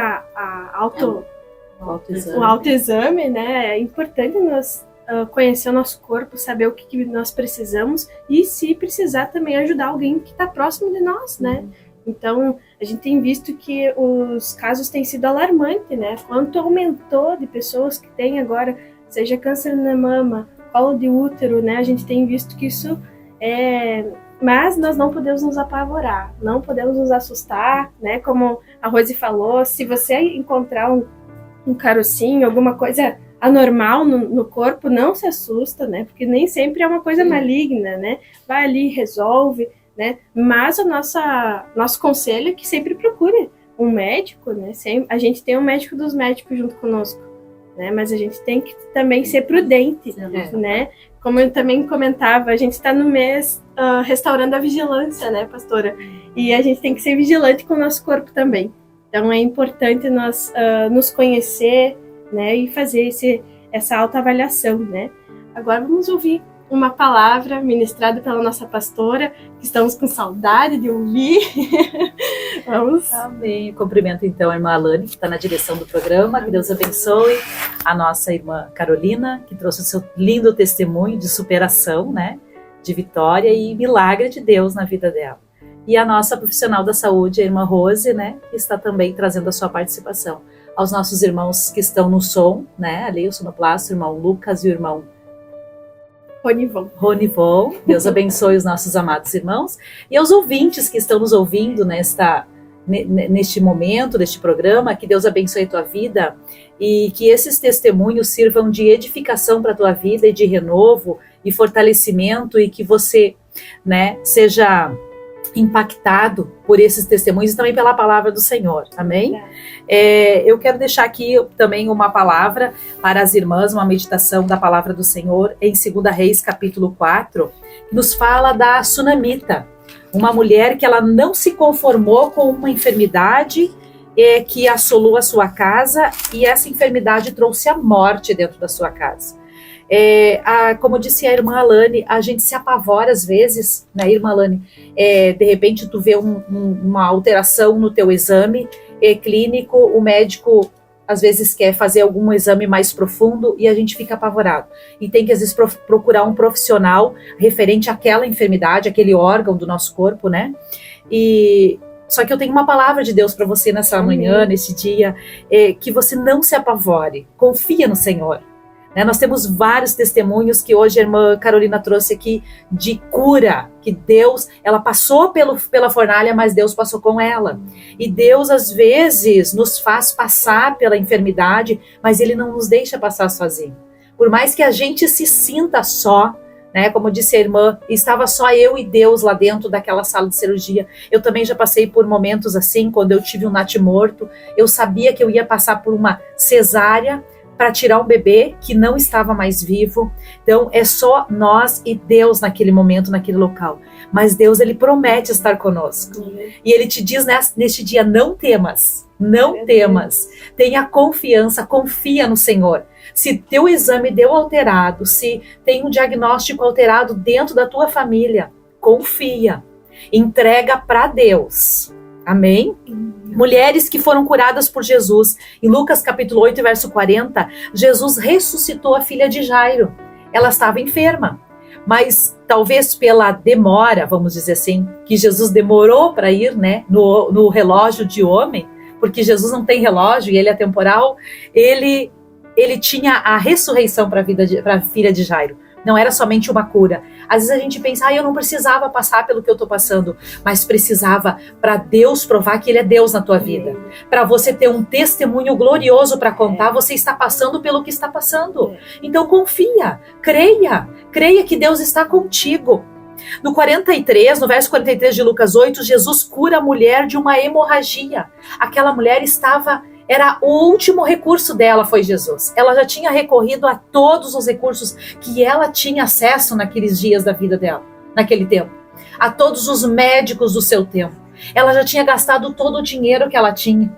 o autoexame, né? É importante nós conhecer o nosso corpo, saber o que nós precisamos e, se precisar, também ajudar alguém que está próximo de nós, né? Então, a gente tem visto que os casos têm sido alarmantes, né? Quanto aumentou de pessoas que têm agora, seja câncer na mama, colo de útero, né? A gente tem visto que isso é... Mas nós não podemos nos apavorar, não podemos nos assustar, né? Como a Rose falou, se você encontrar um carocinho, alguma coisa anormal no corpo, não se assusta, né? Porque nem sempre é uma coisa maligna, né? Vai ali, resolve, né? Mas nosso conselho é que sempre procure um médico, né? A gente tem um médico dos médicos junto conosco, né? Mas a gente tem que também ser prudente, né? Como eu também comentava, a gente está no mês restaurando a vigilância, né, pastora? E a gente tem que ser vigilante com o nosso corpo também. Então é importante nós nos conhecer, né, e fazer essa autoavaliação, né? Agora vamos ouvir uma palavra ministrada pela nossa pastora, que estamos com saudade de ouvir. Vamos. Amém. Cumprimento então a irmã Alane, que está na direção do programa. Que Deus abençoe a nossa irmã Carolina, que trouxe o seu lindo testemunho de superação, né, de vitória e milagre de Deus na vida dela. E a nossa profissional da saúde, a irmã Rose, né, que está também trazendo a sua participação. Aos nossos irmãos que estão no som, né, ali o sonoplasta, o irmão Lucas e o irmão Ronivon. Deus abençoe os nossos amados irmãos. E aos ouvintes que estão nos ouvindo neste momento, neste programa, que Deus abençoe a tua vida e que esses testemunhos sirvam de edificação para a tua vida e de renovo e fortalecimento, e que você, né, seja impactado por esses testemunhos e também pela palavra do Senhor, amém? Eu quero deixar aqui também uma palavra para as irmãs, uma meditação da palavra do Senhor em 2 Reis, capítulo 4, que nos fala da Sunamita, uma mulher que ela não se conformou com uma enfermidade que assolou a sua casa, e essa enfermidade trouxe a morte dentro da sua casa. Como disse a irmã Alane, a gente se apavora às vezes, né, irmã Alane? De repente tu vê uma alteração no teu exame clínico, o médico às vezes quer fazer algum exame mais profundo e a gente fica apavorado. E tem que às vezes procurar um profissional referente àquela enfermidade, aquele órgão do nosso corpo, né? Só que eu tenho uma palavra de Deus para você nessa manhã, nesse dia, que você não se apavore, confia no Senhor. Nós temos vários testemunhos que hoje a irmã Carolina trouxe aqui de cura, que Deus, ela passou pela fornalha, mas Deus passou com ela. E Deus às vezes nos faz passar pela enfermidade, mas Ele não nos deixa passar sozinho. Por mais que a gente se sinta só, né, como disse a irmã, estava só eu e Deus lá dentro daquela sala de cirurgia. Eu também já passei por momentos assim, quando eu tive um natimorto, eu sabia que eu ia passar por uma cesárea, para tirar um bebê que não estava mais vivo. Então é só nós e Deus naquele momento, naquele local. Mas Deus, Ele promete estar conosco. E Ele te diz neste dia, não temas, não temas. Tenha confiança, confia no Senhor. Se teu exame deu alterado, se tem um diagnóstico alterado dentro da tua família, confia. Entrega para Deus. Amém? Mulheres que foram curadas por Jesus. Em Lucas capítulo 8, verso 40, Jesus ressuscitou a filha de Jairo. Ela estava enferma, mas talvez pela demora, vamos dizer assim, que Jesus demorou para ir, né, no relógio de homem, porque Jesus não tem relógio e Ele é temporal, ele tinha a ressurreição para a filha de Jairo. Não era somente uma cura. Às vezes a gente pensa, eu não precisava passar pelo que eu estou passando, mas precisava para Deus provar que Ele é Deus na tua vida. Para você ter um testemunho glorioso para contar, você está passando pelo que está passando. Então confia, creia que Deus está contigo. No verso 43 de Lucas 8, Jesus cura a mulher de uma hemorragia. Aquela mulher era o último recurso dela, foi Jesus. Ela já tinha recorrido a todos os recursos que ela tinha acesso naqueles dias da vida dela, naquele tempo. A todos os médicos do seu tempo. Ela já tinha gastado todo o dinheiro que ela tinha.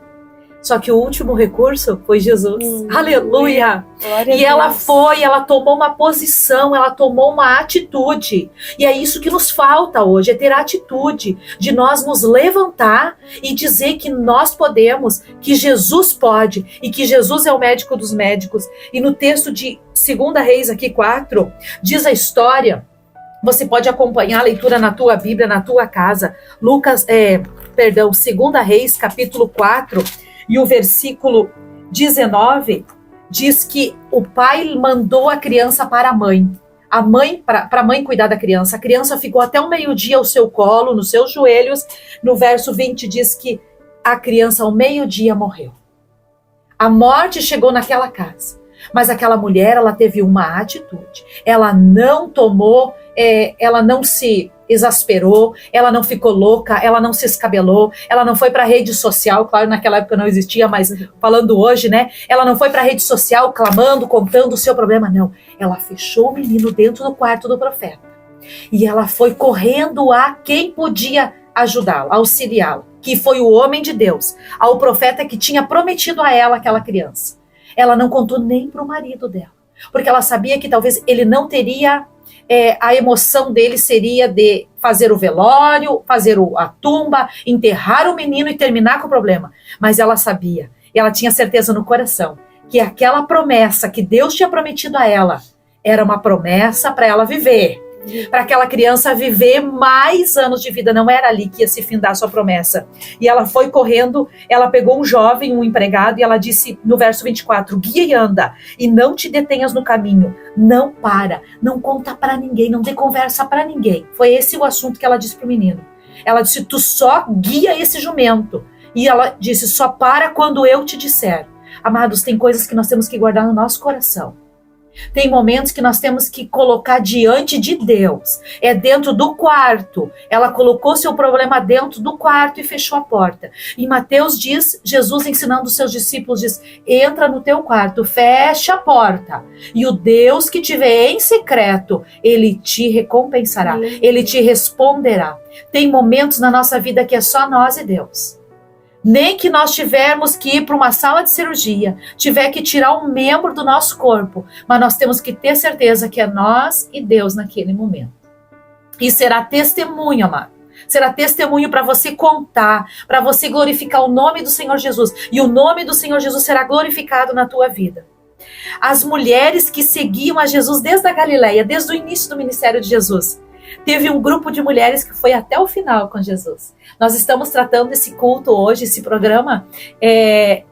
Só que o último recurso foi Jesus. Aleluia! Glória E a ela Deus. foi, ela tomou uma posição, ela tomou uma atitude. E é isso que nos falta hoje, é ter a atitude de nós nos levantar e dizer que nós podemos, que Jesus pode e que Jesus é o médico dos médicos. E no texto de 2 Reis aqui 4, diz a história, você pode acompanhar a leitura na tua Bíblia, na tua casa. 2 Reis, capítulo 4, e o versículo 19, diz que o pai mandou a criança para a mãe para a mãe cuidar da criança. A criança ficou até o meio-dia ao seu colo, nos seus joelhos. No verso 20 diz que a criança ao meio-dia morreu. A morte chegou naquela casa. Mas aquela mulher, ela teve uma atitude. Ela não tomou, ela não se exasperou, ela não ficou louca, ela não se escabelou, ela não foi para a rede social, claro, naquela época não existia, mas falando hoje, né? Ela não foi para a rede social clamando, contando o seu problema, não. Ela fechou o menino dentro do quarto do profeta. E ela foi correndo a quem podia ajudá-la, auxiliá-la, que foi o homem de Deus, ao profeta que tinha prometido a ela aquela criança. Ela não contou nem para o marido dela, porque ela sabia que talvez ele não teria, a emoção dele seria de fazer o velório, fazer a tumba, enterrar o menino e terminar com o problema. Mas ela sabia, e ela tinha certeza no coração, que aquela promessa que Deus tinha prometido a ela, era uma promessa para ela viver. Para aquela criança viver mais anos de vida, não era ali que ia se findar a sua promessa. E ela foi correndo, ela pegou um jovem, um empregado, e ela disse no verso 24, guia e anda, e não te detenhas no caminho, não para, não conta para ninguém, não dê conversa para ninguém. Foi esse o assunto que ela disse pro menino. Ela disse, tu só guia esse jumento. E ela disse, só para quando eu te disser. Amados, tem coisas que nós temos que guardar no nosso coração. Tem momentos que nós temos que colocar diante de Deus. É dentro do quarto. Ela colocou seu problema dentro do quarto e fechou a porta. E Mateus diz, Jesus ensinando os seus discípulos, diz, entra no teu quarto, fecha a porta. E o Deus que te vê em secreto, Ele te recompensará. Ele te responderá. Tem momentos na nossa vida que é só nós e Deus. Nem que nós tivermos que ir para uma sala de cirurgia, tiver que tirar um membro do nosso corpo, mas nós temos que ter certeza que é nós e Deus naquele momento. E será testemunho, amado. Será testemunho para você contar, para você glorificar o nome do Senhor Jesus. E o nome do Senhor Jesus será glorificado na tua vida. As mulheres que seguiam a Jesus desde a Galileia, desde o início do ministério de Jesus, teve um grupo de mulheres que foi até o final com Jesus. Nós estamos tratando esse culto hoje, esse programa,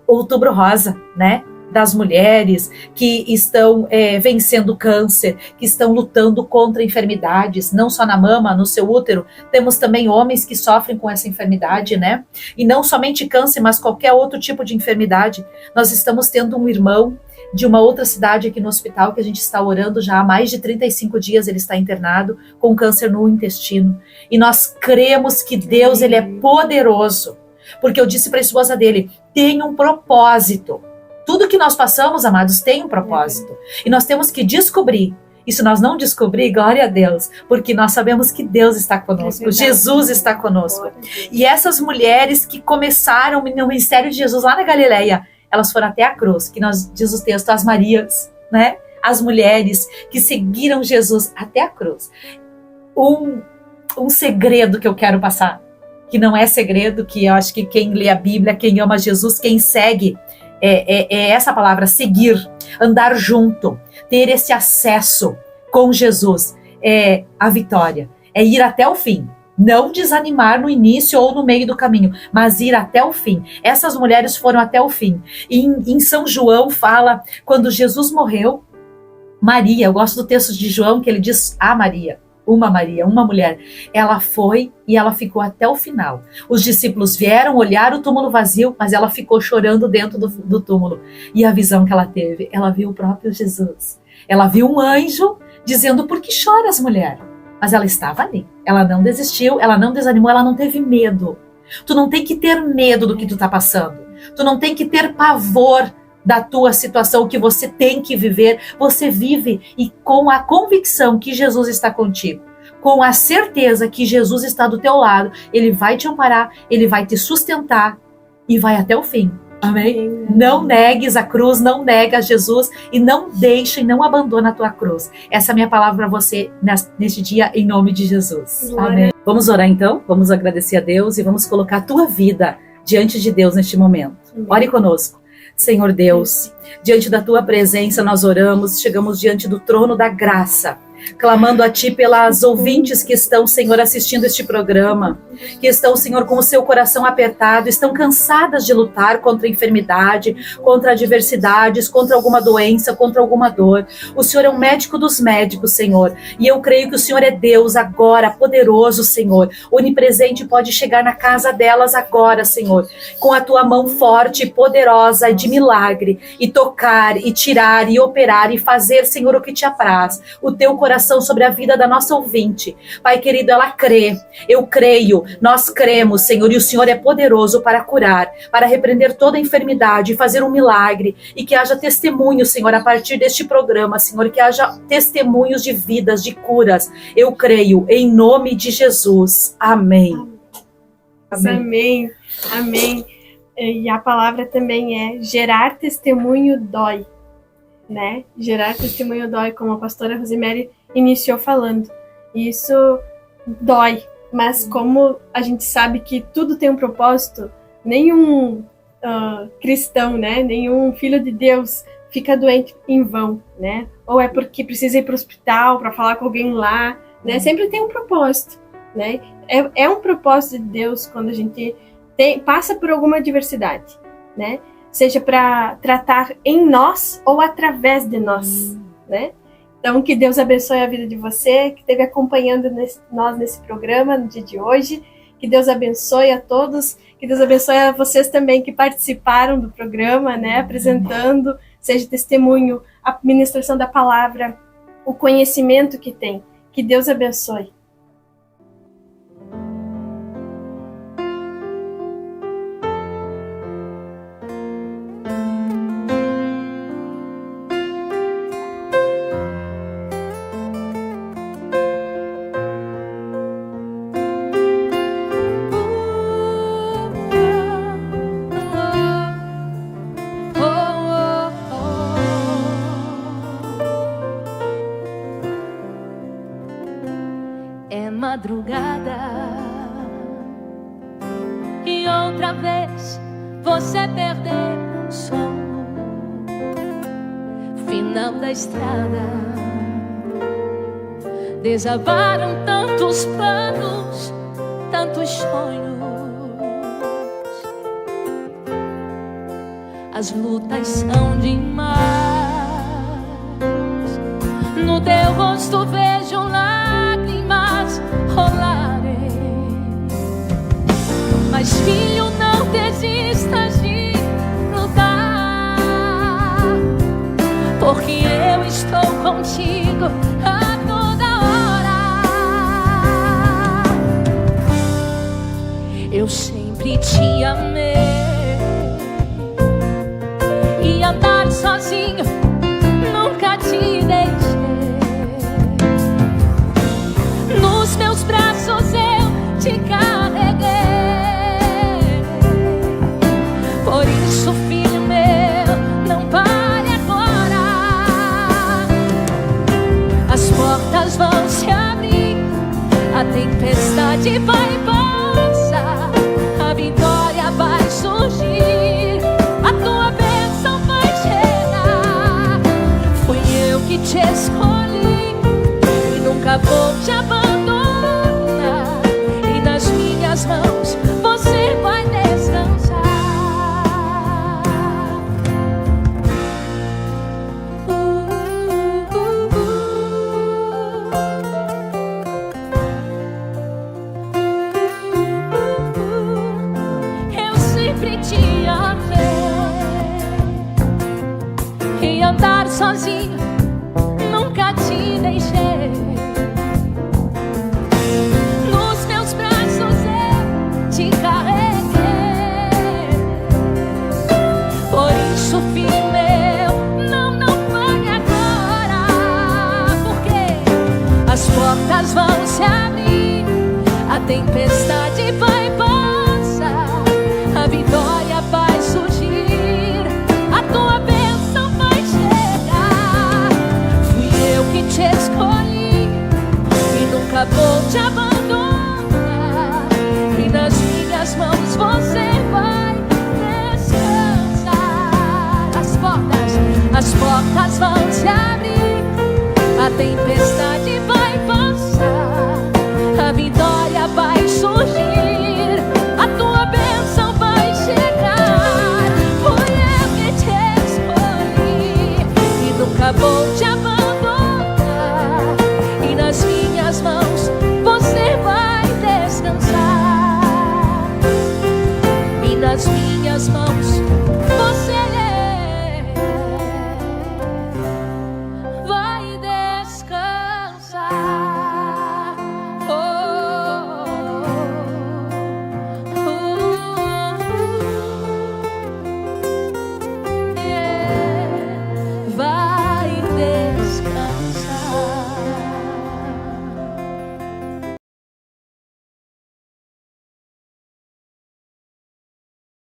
Outubro Rosa, né? Das mulheres que estão vencendo câncer, que estão lutando contra enfermidades, não só na mama, no seu útero. Temos também homens que sofrem com essa enfermidade, né? E não somente câncer, mas qualquer outro tipo de enfermidade. Nós estamos tendo um irmão de uma outra cidade aqui no hospital, que a gente está orando já há mais de 35 dias, ele está internado com câncer no intestino. E nós cremos que Deus, Ele é poderoso. Porque eu disse para a esposa dele, tem um propósito. Tudo que nós passamos, amados, tem um propósito. E nós temos que descobrir. E se nós não descobrir, glória a Deus, porque nós sabemos que Deus está conosco, Jesus está conosco. E essas mulheres que começaram no ministério de Jesus lá na Galileia, elas foram até a cruz, que nós diz o texto, as Marias, né? As mulheres que seguiram Jesus até a cruz. Um segredo que eu quero passar, que não é segredo, que eu acho que quem lê a Bíblia, quem ama Jesus, quem segue, é essa palavra, seguir, andar junto, ter esse acesso com Jesus, é a vitória, é ir até o fim. Não desanimar no início ou no meio do caminho, mas ir até o fim. Essas mulheres foram até o fim. E em São João fala, quando Jesus morreu, Maria, eu gosto do texto de João, que ele diz a Maria, uma mulher, ela foi e ela ficou até o final. Os discípulos vieram olhar o túmulo vazio, mas ela ficou chorando dentro do túmulo. E a visão que ela teve, ela viu o próprio Jesus. Ela viu um anjo dizendo, por que choras, mulher? Mas ela estava ali, ela não desistiu, ela não desanimou, ela não teve medo. Tu não tem que ter medo do que tu está passando. Tu não tem que ter pavor da tua situação, que você tem que viver. Você vive e com a convicção que Jesus está contigo, com a certeza que Jesus está do teu lado, Ele vai te amparar, Ele vai te sustentar e vai até o fim. Amém? Não negues a cruz, não nega Jesus e não deixe e não abandona a tua cruz. Essa é a minha palavra para você neste dia, em nome de Jesus. Amém. Vamos orar então, vamos agradecer a Deus e vamos colocar a tua vida diante de Deus neste momento. Ore conosco. Senhor Deus, diante da tua presença nós oramos, chegamos diante do trono da graça, clamando a Ti pelas ouvintes que estão, Senhor, assistindo este programa, que estão, Senhor, com o seu coração apertado, estão cansadas de lutar contra a enfermidade, contra adversidades, contra alguma doença, contra alguma dor. O Senhor é um médico dos médicos, Senhor, e eu creio que o Senhor é Deus agora, poderoso, Senhor, onipresente, pode chegar na casa delas agora, Senhor, com a Tua mão forte e poderosa de milagre, e tocar, e tirar, e operar, e fazer, Senhor, o que Te apraz, o Teu coração sobre a vida da nossa ouvinte. Pai querido, ela crê, eu creio, nós cremos, Senhor, e o Senhor é poderoso para curar, para repreender toda enfermidade, fazer um milagre, e que haja testemunho, Senhor, a partir deste programa, Senhor, que haja testemunhos de vidas, de curas. Eu creio, em nome de Jesus. Amém. Amém. Amém. E a palavra também é gerar testemunho dói, né? Gerar testemunho dói, como a pastora Rosemary iniciou falando. Isso dói, mas como a gente sabe que tudo tem um propósito, nenhum cristão, né? Nenhum filho de Deus fica doente em vão, né? Ou é porque precisa ir para o hospital para falar com alguém lá, né? Sempre tem um propósito, né? É um propósito de Deus quando a gente passa por alguma adversidade, né? Seja para tratar em nós ou através de nós, né? Então, que Deus abençoe a vida de você, que esteve acompanhando nós nesse programa no dia de hoje. Que Deus abençoe a todos, que Deus abençoe a vocês também que participaram do programa, né? Apresentando, seja testemunho, a ministração da palavra, o conhecimento que tem. Que Deus abençoe. Madrugada e outra vez você perdeu o sono. Final da estrada, desabaram tantos planos, tantos sonhos. As lutas são demais. No teu rosto vejo lágrimas rolarem. Mas filho, não desistas de lutar, porque eu estou contigo a toda hora. Eu sempre te amei, e andar sozinho nunca te deixei. Nos meus braços eu te carreguei. Por isso, filho meu, não pare agora. As portas vão se abrir, a tempestade vai passar, a vitória vai surgir, a tua bênção vai chegar. Fui eu que te escolhi e nunca vou te abandonar. E nas minhas mãos você vai descansar. Eu sempre te amei, e andar sozinho nunca te deixei. Nos meus braços eu te carreguei. Por isso, filho meu, não pare agora, porque as portas vão se abrir, a tempestade vai passar, a vitória vai surgir, Deus.